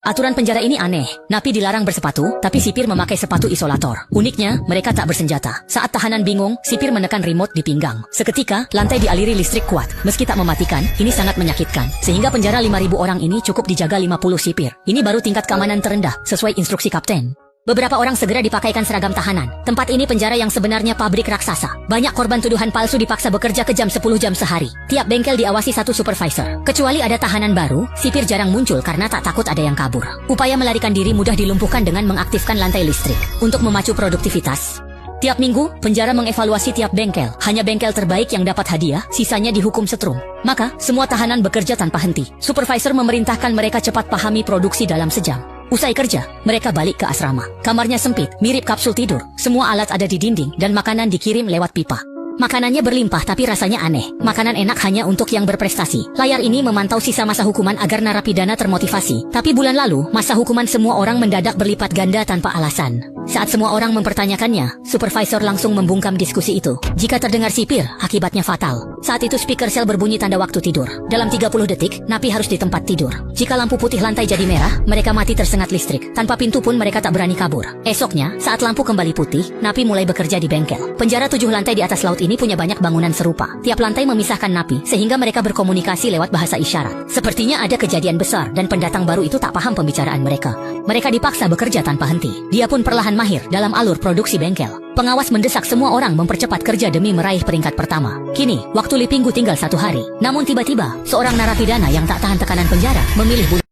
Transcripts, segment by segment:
Aturan penjara ini aneh. Napi dilarang bersepatu, tapi sipir memakai sepatu isolator. Uniknya, mereka tak bersenjata. Saat tahanan bingung, sipir menekan remote di pinggang. Seketika, lantai dialiri listrik kuat. Meski tak mematikan, ini sangat menyakitkan. Sehingga penjara 5.000 orang ini cukup dijaga 50 sipir. Ini baru tingkat keamanan terendah, sesuai instruksi kapten. Beberapa orang segera dipakaikan seragam tahanan. Tempat ini penjara yang sebenarnya pabrik raksasa. Banyak korban tuduhan palsu dipaksa bekerja kejam 10 jam sehari. Tiap bengkel diawasi satu supervisor. Kecuali ada tahanan baru, sipir jarang muncul karena tak takut ada yang kabur. Upaya melarikan diri mudah dilumpuhkan dengan mengaktifkan lantai listrik. Untuk memacu produktivitas, tiap minggu, penjara mengevaluasi tiap bengkel. Hanya bengkel terbaik yang dapat hadiah, sisanya dihukum setrum. Maka, semua tahanan bekerja tanpa henti. Supervisor memerintahkan mereka cepat pahami produksi dalam sejam. Usai kerja, mereka balik ke asrama. Kamarnya sempit, mirip kapsul tidur. Semua alat ada di dinding, dan makanan dikirim lewat pipa. Makanannya berlimpah tapi rasanya aneh. Makanan enak hanya untuk yang berprestasi. Layar ini memantau sisa masa hukuman agar narapidana termotivasi. Tapi bulan lalu, masa hukuman semua orang mendadak berlipat ganda tanpa alasan. Saat semua orang mempertanyakannya, supervisor langsung membungkam diskusi itu. Jika terdengar sipir, akibatnya fatal. Saat itu speaker sel berbunyi tanda waktu tidur. Dalam 30 detik, napi harus di tempat tidur. Jika lampu putih lantai jadi merah, mereka mati tersengat listrik. Tanpa pintu pun mereka tak berani kabur. Esoknya, saat lampu kembali putih, napi mulai bekerja di bengkel. Penjara 7 lantai di atas laut ini punya banyak bangunan serupa. Tiap lantai memisahkan napi, sehingga mereka berkomunikasi lewat bahasa isyarat. Sepertinya ada kejadian besar, dan pendatang baru itu tak paham pembicaraan mereka. Mereka dipaksa bekerja tanpa henti. Dia pun perlahan mahir dalam alur produksi bengkel. Pengawas mendesak semua orang mempercepat kerja demi meraih peringkat pertama. Kini, waktu Lipinggu tinggal 1 hari. Namun tiba-tiba, seorang narapidana yang tak tahan tekanan penjara memilih bunuh.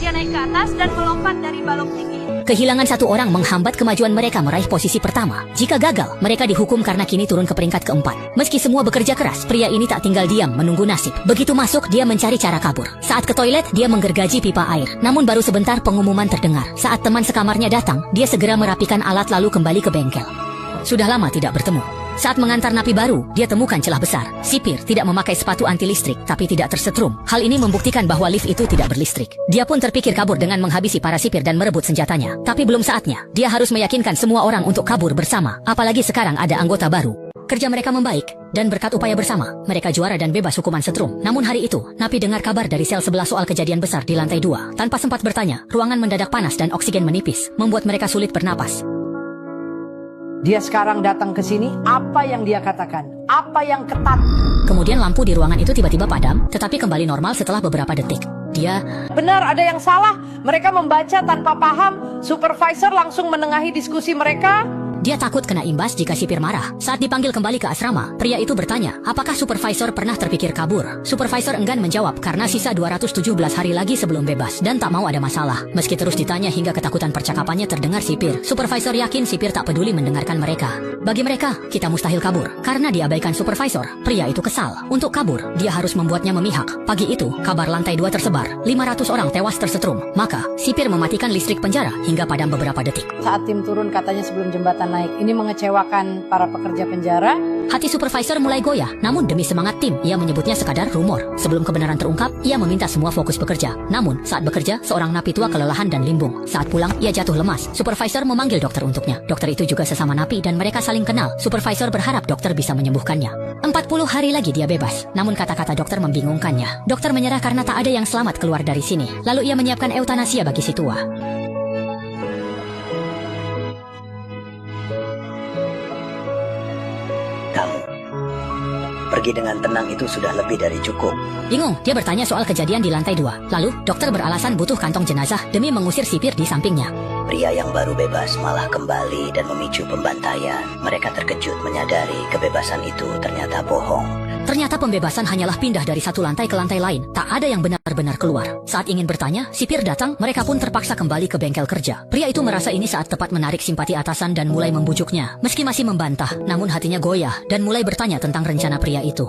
Dia naik ke atas dan melompat dari balok tinggi. Kehilangan 1 orang menghambat kemajuan mereka meraih posisi pertama. Jika gagal, mereka dihukum karena kini turun ke peringkat keempat. Meski semua bekerja keras, pria ini tak tinggal diam menunggu nasib. Begitu masuk, dia mencari cara kabur. Saat ke toilet, dia menggergaji pipa air. Namun baru sebentar pengumuman terdengar. Saat teman sekamarnya datang, dia segera merapikan alat lalu kembali ke bengkel. Sudah lama tidak bertemu. Saat mengantar napi baru, dia temukan celah besar. Sipir tidak memakai sepatu anti listrik, tapi tidak tersetrum. Hal ini membuktikan bahwa lift itu tidak berlistrik. Dia pun terpikir kabur dengan menghabisi para sipir dan merebut senjatanya. Tapi belum saatnya. Dia harus meyakinkan semua orang untuk kabur bersama. Apalagi sekarang ada anggota baru. Kerja mereka membaik, dan berkat upaya bersama, mereka juara dan bebas hukuman setrum. Namun hari itu, napi dengar kabar dari sel sebelah soal kejadian besar di lantai 2. Tanpa sempat bertanya, ruangan mendadak panas dan oksigen menipis, membuat mereka sulit bernapas. Dia sekarang datang ke sini, apa yang dia katakan? Apa yang ketat? Kemudian lampu di ruangan itu tiba-tiba padam, tetapi kembali normal setelah beberapa detik. Dia... Benar, ada yang salah. Mereka membaca tanpa paham. Supervisor langsung menengahi diskusi mereka. Dia takut kena imbas jika sipir marah. Saat dipanggil kembali ke asrama, pria itu bertanya, apakah supervisor pernah terpikir kabur? Supervisor enggan menjawab karena sisa 217 hari lagi sebelum bebas dan tak mau ada masalah. Meski terus ditanya hingga ketakutan percakapannya terdengar sipir, supervisor yakin sipir tak peduli mendengarkan mereka. Bagi mereka, kita mustahil kabur. Karena diabaikan supervisor, pria itu kesal. Untuk kabur, dia harus membuatnya memihak. Pagi itu, kabar lantai 2 tersebar. 500 orang tewas tersetrum. Maka, sipir mematikan listrik penjara hingga padam beberapa detik. Saat tim turun katanya sebelum jembatan naik. Ini mengecewakan para pekerja penjara. Hati supervisor mulai goyah, namun demi semangat tim, ia menyebutnya sekadar rumor. Sebelum kebenaran terungkap, ia meminta semua fokus bekerja. Namun, saat bekerja, seorang napi tua kelelahan dan limbung. Saat pulang, ia jatuh lemas. Supervisor memanggil dokter untuknya. Dokter itu juga sesama napi dan mereka saling kenal. Supervisor berharap dokter bisa menyembuhkannya. 40 hari lagi dia bebas. Namun kata-kata dokter membingungkannya. Dokter menyerah karena tak ada yang selamat keluar dari sini. Lalu ia menyiapkan eutanasia bagi si tua. Pergi dengan tenang itu sudah lebih dari cukup. Bingung, dia bertanya soal kejadian di lantai 2. Lalu, dokter beralasan butuh kantong jenazah demi mengusir sipir di sampingnya. Pria yang baru bebas malah kembali dan memicu pembantaian. Mereka terkejut menyadari kebebasan itu ternyata bohong. Ternyata pembebasan hanyalah pindah dari satu lantai ke lantai lain. Tak ada yang benar-benar keluar. Saat ingin bertanya, sipir datang, mereka pun terpaksa kembali ke bengkel kerja. Pria itu merasa ini saat tepat menarik simpati atasan dan mulai membujuknya. Meski masih membantah, namun hatinya goyah dan mulai bertanya tentang rencana pria itu.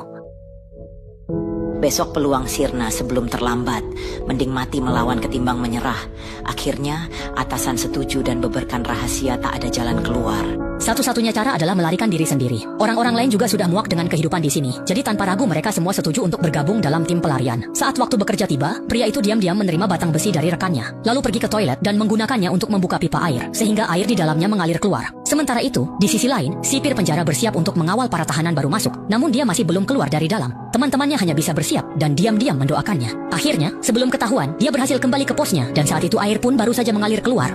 Besok peluang sirna sebelum terlambat. Mending mati melawan ketimbang menyerah. Akhirnya, atasan setuju dan beberkan rahasia tak ada jalan keluar. Satu-satunya cara adalah melarikan diri sendiri. Orang-orang lain juga sudah muak dengan kehidupan di sini. Jadi tanpa ragu mereka semua setuju untuk bergabung dalam tim pelarian. Saat waktu bekerja tiba, pria itu diam-diam menerima batang besi dari rekannya, lalu pergi ke toilet dan menggunakannya untuk membuka pipa air, sehingga air di dalamnya mengalir keluar. Sementara itu, di sisi lain, sipir penjara bersiap untuk mengawal para tahanan baru masuk. Namun dia masih belum keluar dari dalam. Teman-temannya hanya bisa bersiap dan diam-diam mendoakannya. Akhirnya, sebelum ketahuan, dia berhasil kembali ke posnya dan saat itu air pun baru saja mengalir keluar.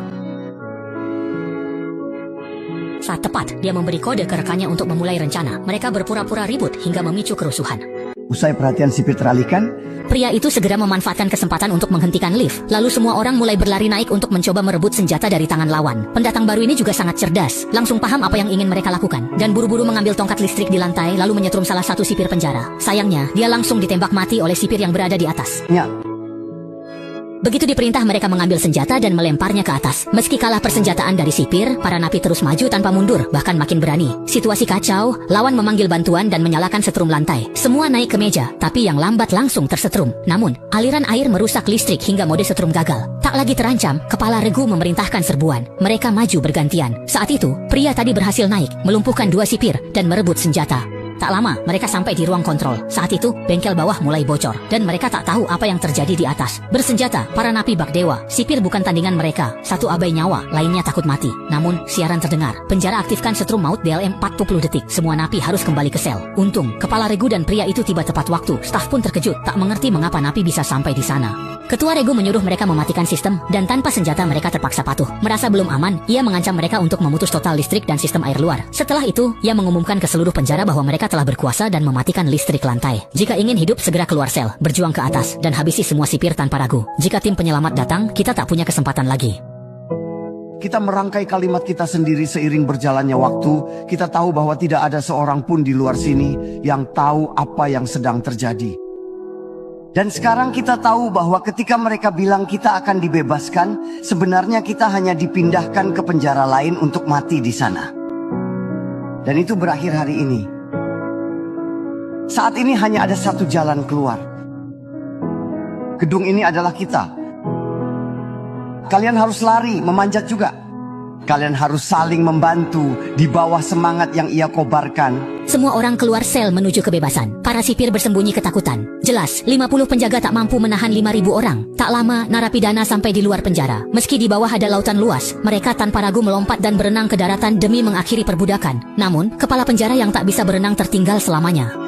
Saat tepat, dia memberi kode ke rekannya untuk memulai rencana. Mereka berpura-pura ribut hingga memicu kerusuhan. Usai perhatian sipir teralihkan, Pria itu segera memanfaatkan kesempatan untuk menghentikan lift. Lalu semua orang mulai berlari naik untuk mencoba merebut senjata dari tangan lawan. Pendatang baru ini juga sangat cerdas. Langsung paham apa yang ingin mereka lakukan. Dan buru-buru mengambil tongkat listrik di lantai lalu menyetrum salah satu sipir penjara. Sayangnya, dia langsung ditembak mati oleh sipir yang berada di atas. Begitu diperintah mereka mengambil senjata dan melemparnya ke atas. Meski kalah persenjataan dari sipir, para napi terus maju tanpa mundur, bahkan makin berani. Situasi kacau, lawan memanggil bantuan dan menyalakan setrum lantai. Semua naik ke meja, tapi yang lambat langsung tersetrum. Namun, aliran air merusak listrik hingga mode setrum gagal. Tak lagi terancam, kepala regu memerintahkan serbuan. Mereka maju bergantian. Saat itu, pria tadi berhasil naik, melumpuhkan 2 sipir, dan merebut senjata. Tak lama, mereka sampai di ruang kontrol. Saat itu, bengkel bawah mulai bocor, dan mereka tak tahu apa yang terjadi di atas. Bersenjata, para napi bak dewa. Sipir bukan tandingan mereka. Satu abai nyawa, lainnya takut mati. Namun, siaran terdengar. Penjara aktifkan setrum maut DLM 40 detik. Semua napi harus kembali ke sel. Untung, kepala regu dan pria itu tiba tepat waktu. Staf pun terkejut, tak mengerti mengapa napi bisa sampai di sana. Ketua regu menyuruh mereka mematikan sistem, dan tanpa senjata mereka terpaksa patuh. Merasa belum aman, ia mengancam mereka untuk memutus total listrik dan sistem air luar. Setelah itu, ia mengumumkan ke seluruh penjara bahwa mereka telah berkuasa dan mematikan listrik lantai. Jika ingin hidup, segera keluar sel, berjuang ke atas, dan habisi semua sipir tanpa ragu. Jika tim penyelamat datang, kita tak punya kesempatan lagi. kita merangkai kalimat kita sendiri seiring berjalannya waktu. Kita tahu bahwa tidak ada seorang pun di luar sini yang tahu apa yang sedang terjadi. Dan sekarang kita tahu bahwa ketika mereka bilang kita akan dibebaskan, sebenarnya kita hanya dipindahkan ke penjara lain untuk mati di sana. Dan itu berakhir hari ini. Saat ini hanya ada satu jalan keluar. Gedung ini adalah kita. Kalian harus lari, memanjat juga. Kalian harus saling membantu di bawah semangat yang ia kobarkan. Semua orang keluar sel menuju kebebasan. Para sipir bersembunyi ketakutan. Jelas, 50 penjaga tak mampu menahan 5.000 orang. Tak lama, narapidana sampai di luar penjara. Meski di bawah ada lautan luas, mereka tanpa ragu melompat dan berenang ke daratan demi mengakhiri perbudakan. Namun, kepala penjara yang tak bisa berenang tertinggal selamanya.